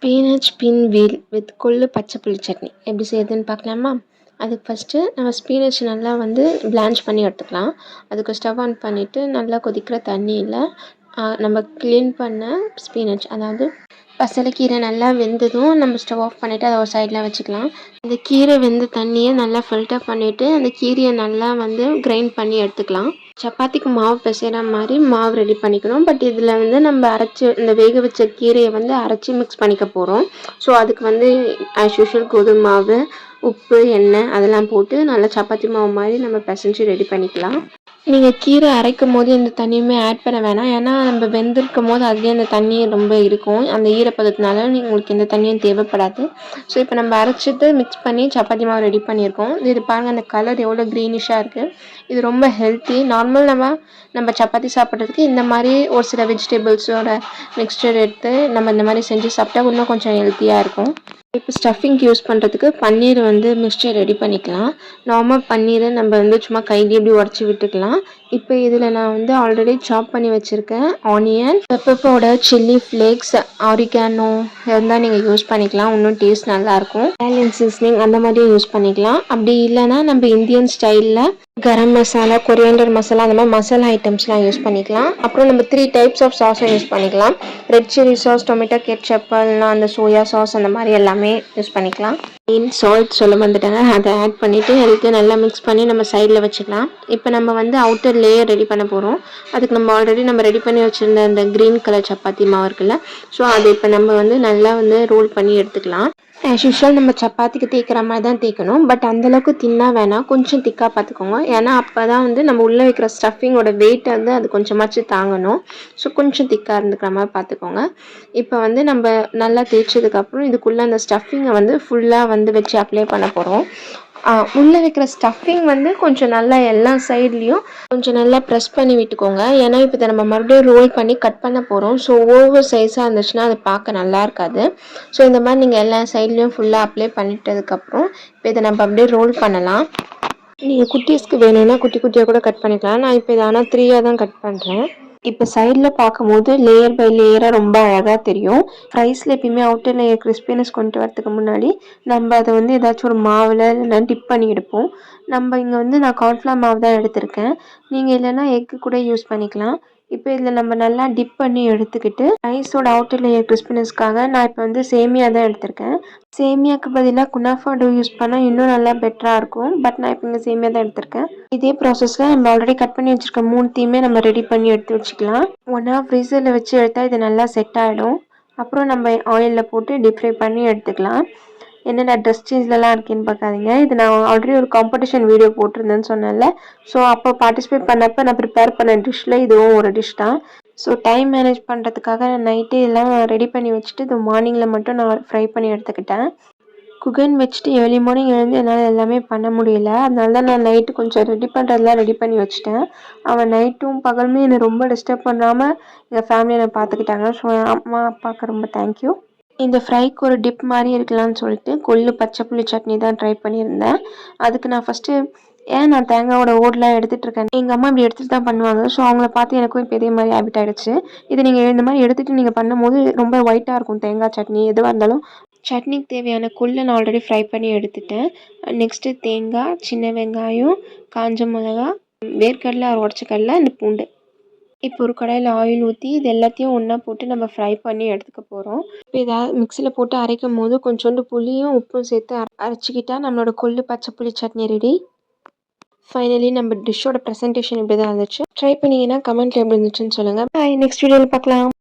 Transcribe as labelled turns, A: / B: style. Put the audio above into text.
A: Spinach bin wheel with கொள்ளு பச்சை புளி சட்னி எப்படி செய்யுதுன்னு பார்க்கலாமா? அதுக்கு ஃபஸ்ட்டு நம்ம ஸ்பீனச் நல்லா வந்து பிளான்ச் பண்ணி எடுத்துக்கலாம். அதுக்கு ஸ்டவ் ஆன் பண்ணிவிட்டு நல்லா கொதிக்கிற தண்ணியில் நம்ம க்ளீன் பண்ண ஸ்பீனச், அதாவது பசலைக்கீரை நல்லா வெந்ததும் நம்ம ஸ்டவ் ஆஃப் பண்ணிவிட்டு அதை ஒரு சைடில் வச்சுக்கலாம். அந்த கீரை வெந்த தண்ணியை நல்லா ஃபில்டர் பண்ணிவிட்டு அந்த கீரையை நல்லா வந்து கிரைண்ட் பண்ணி எடுத்துக்கலாம். சப்பாத்திக்கு மாவு பிசைகிற மாதிரி மாவு ரெடி பண்ணிக்கணும். பட் இதில் வந்து நம்ம அரைச்சி இந்த வேக வச்ச கீரையை வந்து அரைச்சி மிக்ஸ் பண்ணிக்க போகிறோம். ஸோ அதுக்கு வந்து ஆஸ் யூஷுவல் கோதுமை மாவு, உப்பு, எண்ணெய் அதெல்லாம் போட்டு நல்லா சப்பாத்தி மாவு மாதிரி நம்ம பிசைஞ்சு ரெடி பண்ணிக்கலாம். நீங்கள் கீரை அரைக்கும் போது இந்த தண்ணியுமே ஆட் பண்ண வேணாம். ஏன்னா நம்ம வெந்திருக்கும் போது அதுலேயே அந்த தண்ணி ரொம்ப இருக்கும். அந்த ஈரப்பதத்தினால உங்களுக்கு எந்த தண்ணியும் தேவைப்படாது. ஸோ இப்போ நம்ம அரைச்சிட்டு மிக்ஸ் பண்ணி சப்பாத்தி மாவு ரெடி பண்ணியிருக்கோம். இது பாருங்கள், அந்த கலர் எவ்வளோ க்ரீனிஷாக இருக்குது. இது ரொம்ப ஹெல்த்தி. நார்மல் நம்ம சப்பாத்தி சாப்பிட்றதுக்கு இந்த மாதிரி ஒரு சில வெஜிடபிள்ஸோட மிக்ஸ்சர் எடுத்து நம்ம இந்த மாதிரி செஞ்சு சாப்பிட்டா இன்னும் கொஞ்சம் ஹெல்த்தியாக இருக்கும். இப்போ ஸ்டஃபிங்க்கு யூஸ் பண்ணுறதுக்கு பன்னீர் வந்து மிக்ஸ்சர் ரெடி பண்ணிக்கலாம். நார்மல் பன்னீரை நம்ம வந்து சும்மா கையிலே இப்படி உடச்சி விட்டுக்கலாம். இப்போ இதில் நான் வந்து ஆல்ரெடி சாப் பண்ணி வச்சுருக்கேன் onion, pepper powder, chilli flakes, oregano இருந்தால் நீங்கள் யூஸ் பண்ணிக்கலாம். இன்னும் டேஸ்ட் நல்லாயிருக்கும். இட்டாலியன் சீசனிங் அந்த மாதிரியும் யூஸ் பண்ணிக்கலாம். அப்படி இல்லைன்னா நம்ம இந்தியன் ஸ்டைலில் கரம் மசாலா, கொரியாண்டர் மசாலா அந்த மாதிரி மசாலா ஐட்டம்ஸ்லாம் யூஸ் பண்ணிக்கலாம். அப்புறம் நம்ம 3 டைப்ஸ் ஆஃப் சாஸும் யூஸ் பண்ணிக்கலாம். Red chilli sauce, tomato ketchup, இல்லைனா அந்த சோயா சாஸ் அந்த மாதிரி எல்லாமே யூஸ் பண்ணிக்கலாம். சால்ட் சொல்ல வந்துட்டாங்க, அதை ஆட் பண்ணிவிட்டு எல்லாத்தையும் நல்லா மிக்ஸ் பண்ணி நம்ம சைடில் வச்சுக்கலாம். இப்போ நம்ம வந்து அவுட்டர் லேயர் ரெடி பண்ண போகிறோம். அதுக்கு நம்ம ஆல்ரெடி ரெடி பண்ணி வச்சுருந்த அந்த க்ரீன் கலர் சப்பாத்தி மாவு இருக்குல்ல, ஸோ அதை இப்போ நம்ம வந்து நல்லா வந்து ரோல் பண்ணி எடுத்துக்கலாம். ஆஸ் யூஷுவல் நம்ம சப்பாத்திக்கு தேய்க்கிற மாதிரி தான் தேய்க்கணும். பட் அந்தளவுக்கு தின்னாக வேணாம், கொஞ்சம் திக்காக பார்த்துக்கோங்க. ஏன்னா அப்போ தான் வந்து நம்ம உள்ளே வைக்கிற ஸ்டஃபிங்கோட வெயிட்டை வந்து அது கொஞ்சமாச்சு தாங்கணும். ஸோ கொஞ்சம் திக்காக இருந்துக்கிற மாதிரி பார்த்துக்கோங்க. இப்போ வந்து நம்ம நல்லா தேய்ச்சதுக்கப்புறம் இதுக்குள்ளே அந்த ஸ்டஃபிங்கை வந்து ஃபுல்லாக வந்து வச்சு அப்ளை பண்ண போகிறோம். உள்ளே வைக்கிற ஸ்டஃபிங் வந்து கொஞ்சம் நல்லா எல்லா சைட்லேயும் கொஞ்சம் நல்லா ப்ரெஸ் பண்ணி விட்டுக்கோங்க. ஏன்னா இப்போ இதை நம்ம மறுபடியும் ரோல் பண்ணி கட் பண்ண போகிறோம். ஸோ ஓவர் சைஸாக இருந்துச்சுன்னா அது பார்க்க நல்லா இருக்காது. ஸோ இந்த மாதிரி நீங்கள் எல்லா சைட்லேயும் ஃபுல்லாக அப்ளை பண்ணிட்டதுக்கப்புறம் இப்போ இதை நம்ம அப்படியே ரோல் பண்ணலாம். நீங்கள் குட்டீஸ்க்கு வேணும்னா குட்டி குட்டியாக கூட கட் பண்ணிக்கலாம். நான் இப்போ இதை ஆனால் 3 தான் கட் பண்ணுறேன். இப்போ சைடில் பார்க்கும்போது லேயர் பை லேயராக ரொம்ப அழகாக தெரியும். ரைஸில் எப்பயுமே அவுட்டர் லேயர் கிறிஸ்பினஸ் கொண்டு வரதுக்கு முன்னாடி நம்ம அதை வந்து ஏதாச்சும் ஒரு மாவில் இல்லைன்னா டிப் பண்ணி எடுப்போம். நம்ம இங்கே வந்து நான் கார்ன்ஃப்ளவர் மாவு தான் எடுத்திருக்கேன். நீங்கள் இல்லைன்னா எக்கு கூட யூஸ் பண்ணிக்கலாம். இப்போ இதில் நம்ம நல்லா டிப் பண்ணி எடுத்துக்கிட்டு ரைஸோட அவுட்டர் லேயர் கிறிஸ்பினஸ்க்காக நான் இப்போ வந்து சேமியா தான் எடுத்திருக்கேன். சேமியாவுக்கு பதிலாக குனாஃபா டோ யூஸ் பண்ணால் இன்னும் நல்லா பெட்டராக இருக்கும். பட் நான் இப்போ இங்கே சேமியா தான் எடுத்திருக்கேன். இதே ப்ராசஸில் நம்ம ஆல்ரெடி கட் பண்ணி வச்சுருக்க 3 நம்ம ரெடி பண்ணி எடுத்து வச்சுக்கலாம். 1 hour ஃப்ரீசரில் வச்சு எடுத்தால் இது நல்லா செட் ஆகிடும். அப்புறம் நம்ம ஆயிலில் போட்டு டீப் ஃப்ரை பண்ணி எடுத்துக்கலாம். என்னென்ன ட்ரெஸ் சேஞ்ச்லலாம் இருக்கேன்னு பார்க்காதீங்க. இது நான் ஆல்ரெடி ஒரு காம்படிஷன் வீடியோ போட்டிருந்தேன்னு சொன்னேன்ல, ஸோ அப்போ பார்ட்டிசிபேட் பண்ணப்போ நான் ப்ரிப்பேர் பண்ண டிஷ்ஷில் இதுவும் ஒரு டிஷ் தான். ஸோ டைம் மேனேஜ் பண்ணுறதுக்காக நான் நைட்டே எல்லாம் ரெடி பண்ணி வச்சுட்டு இது மார்னிங்கில் மட்டும் நான் ஃப்ரை பண்ணி எடுத்துக்கிட்டேன். குக்கன் வச்சுட்டு ஏர்லி மார்னிங் எழுந்து என்னால் எல்லாமே பண்ண முடியல. அதனால தான் நான் நைட்டு கொஞ்சம் ரெடி பண்ணுறதுலாம் ரெடி பண்ணி வச்சுட்டேன். அவன் நைட்டும் பகலுமே என்னை ரொம்ப டிஸ்டர்ப் பண்ணாமல் எங்கள் ஃபேமிலியை நான் பார்த்துக்கிட்டாங்க. ஸோ அம்மா அப்பாவுக்கு ரொம்ப தேங்க்யூ. இந்த ஃப்ரைக்கு ஒரு டிப் மாதிரி இருக்கலாம்னு சொல்லிட்டு கொள்ளு பச்சை புளி சட்னி தான் ட்ரை பண்ணியிருந்தேன். அதுக்கு நான் ஃபஸ்ட்டு நான் தேங்காயோட ஓடெலாம் எடுத்துகிட்டு இருக்கேன். எங்கள் அம்மா இப்படி எடுத்துகிட்டு தான் பண்ணுவாங்க. ஸோ அவங்கள பார்த்து எனக்கும் இப்போ இதே மாதிரி ஹேபிட் ஆகிடுச்சு. இது நீங்கள் இந்த மாதிரி எடுத்துகிட்டு நீங்கள் பண்ணும்போது ரொம்ப ஒயிட்டாக இருக்கும். தேங்காய் சட்னி எதுவாக இருந்தாலும் சட்னிக்கு தேவையான கொள்ளை நான் ஆல்ரெடி ஃப்ரை பண்ணி எடுத்துட்டேன். நெக்ஸ்ட்டு தேங்காய், சின்ன வெங்காயம், காஞ்ச மிளகா, வேர்க்கடலை, உடச்ச கடலை, இந்த பூண்டு. இப்போ ஒரு கடாயில் ஆயில் ஊற்றி இது எல்லாத்தையும் ஒன்றா போட்டு நம்ம ஃப்ரை பண்ணி எடுத்துக்க போகிறோம். இப்போ இதை மிக்சியில் போட்டு அரைக்கும் போது கொஞ்சோண்டு புளியும் உப்பும் சேர்த்து அரைச்சிக்கிட்டா நம்மளோட கொள்ளு பச்சை புளி சட்னி ரெடி. ஃபைனலி நம்ம டிஷ்ஷோட ப்ரெசன்டேஷன் இப்படி தான் இருந்துச்சு. ட்ரை பண்ணிங்கன்னா கமெண்ட்டில் எப்படி இருந்துச்சுன்னு சொல்லுங்கள். பாய், நெக்ஸ்ட் வீடியோவில் பார்க்கலாம்.